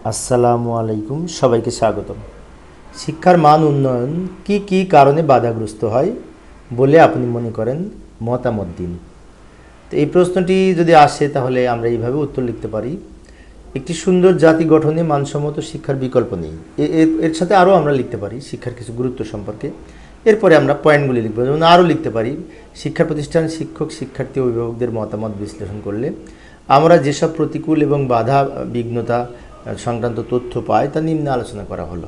আসসালামু আলাইকুম, সবাইকে স্বাগতম। শিক্ষার মান উন্নয়ন কি কি কারণে বাধাগ্রস্ত হয় বলে আপনি মনে করেন? মতামত দিন। তো এই প্রশ্নটি যদি আসে তাহলে আমরা এইভাবে উত্তর লিখতে পারি: একটি সুন্দর জাতি গঠনে মানসম্মত শিক্ষার বিকল্প নেই। এর সাথে আরও আমরা লিখতে পারি শিক্ষার কিছু গুরুত্ব সম্পর্কে। এরপরে আমরা পয়েন্টগুলি লিখব, যেমন আরও লিখতে পারি শিক্ষা প্রতিষ্ঠান, শিক্ষক, শিক্ষার্থী, অভিভাবকদের মতামত বিশ্লেষণ করলে আমরা যেসব প্রতিকূল এবং বাধা বিঘ্নতা সংক্রান্ত তথ্য পাই তা নিম্নে আলোচনা করা হলো।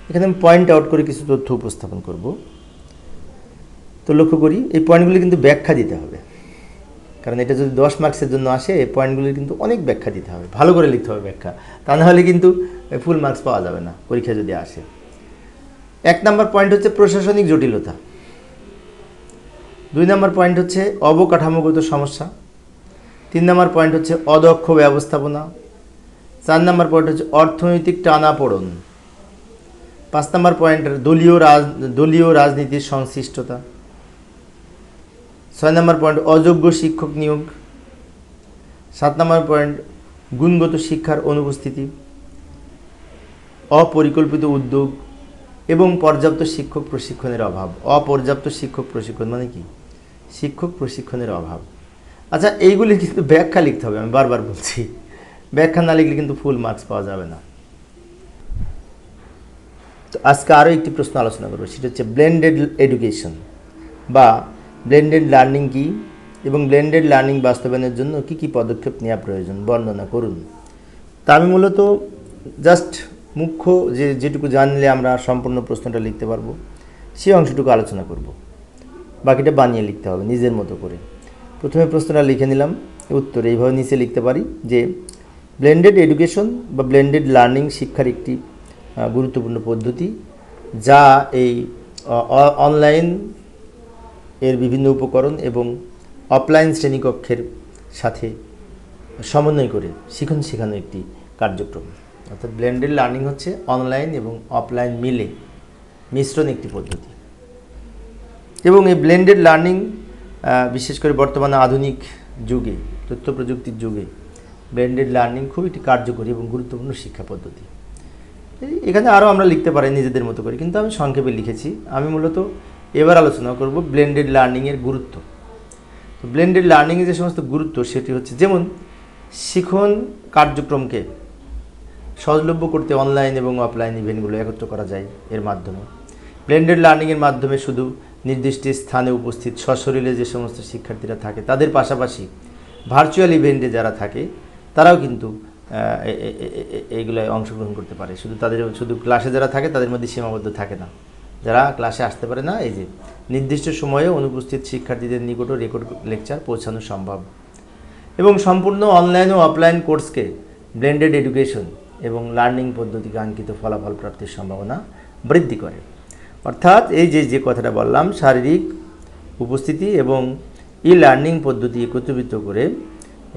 এখানে আমি পয়েন্ট আউট করে কিছু তথ্য উপস্থাপন করব। তো লক্ষ্য করি, এই পয়েন্টগুলি কিন্তু ব্যাখ্যা দিতে হবে, কারণ এটা যদি 10 মার্কসের জন্য আসে এই পয়েন্টগুলির কিন্তু অনেক ব্যাখ্যা দিতে হবে, ভালো করে লিখতে হবে ব্যাখ্যা, তা নাহলে কিন্তু ফুল মার্কস পাওয়া যাবে না পরীক্ষা যদি আসে। 1 নম্বর পয়েন্ট হচ্ছে প্রশাসনিক জটিলতা। 2 নম্বর পয়েন্ট হচ্ছে অবকাঠামোগত সমস্যা। 3 নম্বর পয়েন্ট হচ্ছে অদক্ষ ব্যবস্থাপনা। 4 নম্বর পয়েন্ট হচ্ছে অর্থনৈতিক টানাপোড়েন। 5 নম্বর পয়েন্ট দলীয় রাজনীতির সংশ্লিষ্টতা। 6 নম্বর পয়েন্ট অযোগ্য শিক্ষক নিয়োগ। 7 নম্বর পয়েন্ট গুণগত শিক্ষার অনুপস্থিতি, অপরিকল্পিত উদ্যোগ এবং পর্যাপ্ত শিক্ষক প্রশিক্ষণের অভাব। অপর্যাপ্ত শিক্ষক প্রশিক্ষণ মানে কি? শিক্ষক প্রশিক্ষণের অভাব। আচ্ছা, এইগুলি কিন্তু ব্যাখ্যা লিখতে হবে, আমি বারবার বলছি, ব্যাখ্যা না লিখলে কিন্তু ফুল মার্কস পাওয়া যাবে না। তো আজকে আরও একটি প্রশ্ন আলোচনা করবো, সেটা হচ্ছে ব্লেন্ডেড এডুকেশন বা ব্লেন্ডেড লার্নিং কি এবং ব্লেন্ডেড লার্নিং বাস্তবায়নের জন্য কি কি পদক্ষেপ নেওয়া প্রয়োজন বর্ণনা করুন। তা আমি মূলত জাস্ট মুখ্য যেটুকু জানলে আমরা সম্পূর্ণ প্রশ্নটা লিখতে পারবো সেই অংশটুকু আলোচনা করব, বাকিটা বানিয়ে লিখতে হবে নিজের মতো করে। প্রথমে প্রশ্নটা লিখে নিলাম, উত্তর এইভাবে নিচে লিখতে পারি যে ব্লেন্ডেড এডুকেশন বা ব্লেন্ডেড লার্নিং শিক্ষার একটি গুরুত্বপূর্ণ পদ্ধতি, যা এই অনলাইন এর বিভিন্ন উপকরণ এবং অফলাইন শ্রেণীকক্ষের সাথে সমন্বয় করে শিখন শেখানো একটি কার্যক্রম। অর্থাৎ ব্লেন্ডেড লার্নিং হচ্ছে অনলাইন এবং অফলাইন মিলে মিশ্রণ একটি পদ্ধতি। এবং এই ব্লেন্ডেড লার্নিং বিশেষ করে বর্তমানে আধুনিক যুগে, তথ্য প্রযুক্তির যুগে ব্লেন্ডেড লার্নিং খুব একটি কার্যকরী এবং গুরুত্বপূর্ণ শিক্ষা পদ্ধতি। এখানে আরও আমরা লিখতে পারি নিজেদের মতো করে, কিন্তু আমি সংক্ষেপে লিখেছি। আমি মূলত এবার আলোচনা করব ব্লেন্ডেড লার্নিংয়ের গুরুত্ব। তো ব্লেন্ডেড লার্নিংয়ের যে সমস্ত গুরুত্ব সেটি হচ্ছে, যেমন শিখন কার্যক্রমকে সহজলভ্য করতে অনলাইন এবং অফলাইন ইভেন্টগুলো একত্র করা যায় এর মাধ্যমে। ব্লেন্ডেড লার্নিংয়ের মাধ্যমে শুধু নির্দিষ্ট স্থানে উপস্থিত সশরীরে যে সমস্ত শিক্ষার্থীরা থাকে তাদের পাশাপাশি ভার্চুয়াল ইভেন্টে যারা থাকে তারাও কিন্তু এইগুলোয় অংশগ্রহণ করতে পারে। শুধু ক্লাসে যারা থাকে তাদের মধ্যে সীমাবদ্ধ থাকে না, যারা ক্লাসে আসতে পারে না, এই যে নির্দিষ্ট সময়ে অনুপস্থিত শিক্ষার্থীদের নিকটও রেকর্ড লেকচার পৌঁছানো সম্ভব। এবং সম্পূর্ণ অনলাইন ও অফলাইন কোর্সকে ব্লেন্ডেড এডুকেশন এবং লার্নিং পদ্ধতি কাঙ্ক্ষিত ফলাফল প্রাপ্তির সম্ভাবনা বৃদ্ধি করে। অর্থাৎ এই যে কথাটা বললাম, শারীরিক উপস্থিতি এবং ই লার্নিং পদ্ধতি একত্রিত করে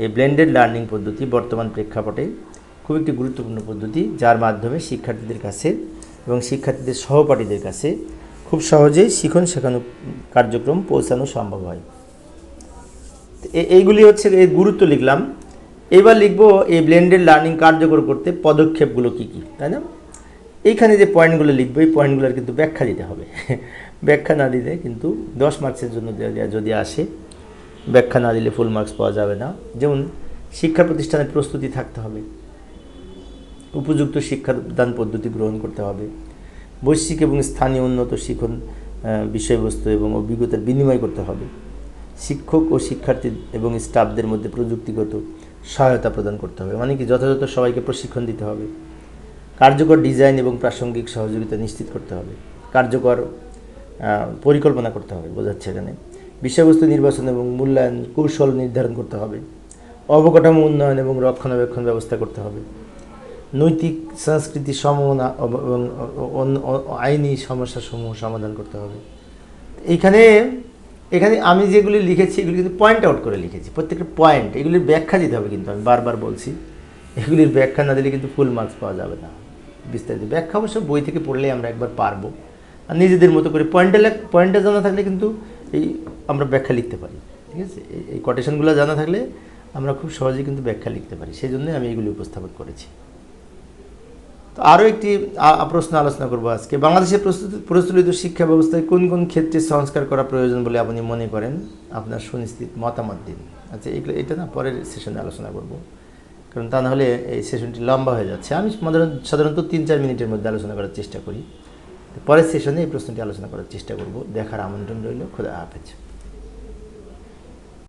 এই ব্লেন্ডেড লার্নিং পদ্ধতি বর্তমান প্রেক্ষাপটে খুব একটি গুরুত্বপূর্ণ পদ্ধতি, যার মাধ্যমে শিক্ষার্থীদের কাছে এবং শিক্ষার্থীদের সহপাঠীদের কাছে খুব সহজেই শিখন শেখানো কার্যক্রম পৌঁছানো সম্ভব হয়। এইগুলি হচ্ছে এর গুরুত্ব লিখলাম। এবার লিখব এই ব্লেন্ডেড লার্নিং কার্যকর করতে পদক্ষেপগুলো কী কী, তাই না? এইখানে যে পয়েন্টগুলো লিখবো এই পয়েন্টগুলোর কিন্তু ব্যাখ্যা দিতে হবে। ব্যাখ্যা না দিলে কিন্তু 10 মার্কসের জন্য যদি আসে, ব্যাখ্যা না দিলে ফুল মার্কস পাওয়া যাবে না। যেমন শিক্ষা প্রতিষ্ঠানের প্রস্তুতি থাকতে হবে, উপযুক্ত শিক্ষাদান পদ্ধতি গ্রহণ করতে হবে, বৈশ্বিক এবং স্থানীয় উন্নত শিখন বিষয়বস্তু এবং অভিজ্ঞতার বিনিময় করতে হবে, শিক্ষক ও শিক্ষার্থী এবং স্টাফদের মধ্যে প্রযুক্তিগত সহায়তা প্রদান করতে হবে, মানে কি যথাযথ সবাইকে প্রশিক্ষণ দিতে হবে, কার্যকর ডিজাইন এবং প্রাসঙ্গিক সহযোগিতা নিশ্চিত করতে হবে, কার্যকর পরিকল্পনা করতে হবে, বোঝাচ্ছে এখানে, বিষয়বস্তু নির্বাচন এবং মূল্যায়ন কৌশল নির্ধারণ করতে হবে, অবকাঠামো উন্নয়ন এবং রক্ষণাবেক্ষণ ব্যবস্থা করতে হবে, নৈতিক সংস্কৃতি সমমনা এবং আইনি সমস্যাসমূহ সমাধান করতে হবে। এখানে আমি যেগুলি লিখেছি এগুলি কিন্তু পয়েন্ট আউট করে লিখেছি, প্রত্যেকটা পয়েন্ট, এগুলির ব্যাখ্যা দিতে হবে। কিন্তু আমি বারবার বলছি, এগুলির ব্যাখ্যা না দিলে কিন্তু ফুল মার্কস পাওয়া যাবে না। বিস্তারিত ব্যাখ্যা অবশ্য বই থেকে পড়লে আমরা একবার পারবো, আর নিজেদের মতো করে পয়েন্টটা জানা থাকলে কিন্তু এই আমরা ব্যাখ্যা লিখতে পারি। ঠিক আছে, এই কোটেশনগুলো জানা থাকলে আমরা খুব সহজেই কিন্তু ব্যাখ্যা লিখতে পারি। সেই জন্যই আমি এগুলি উপস্থাপন করেছি। তো আরও একটি প্রশ্ন আলোচনা করব আজকে। বাংলাদেশের প্রচলিত শিক্ষা ব্যবস্থায় কোন কোন ক্ষেত্রে সংস্কার করা প্রয়োজন বলে আপনি মনে করেন? আপনার সুনিশ্চিত মতামত দিন। আচ্ছা, এগুলো এটা না পরের সেশনে আলোচনা করব, কারণ তা নাহলে এই সেশনটি লম্বা হয়ে যাচ্ছে। আমি সাধারণত 3-4 মিনিটের মধ্যে আলোচনা করার চেষ্টা করি। পরের সেশনে এই প্রশ্নটি আলোচনা করার চেষ্টা করব। দেখার আমন্ত্রণ রইল। খোদা হাফেজ।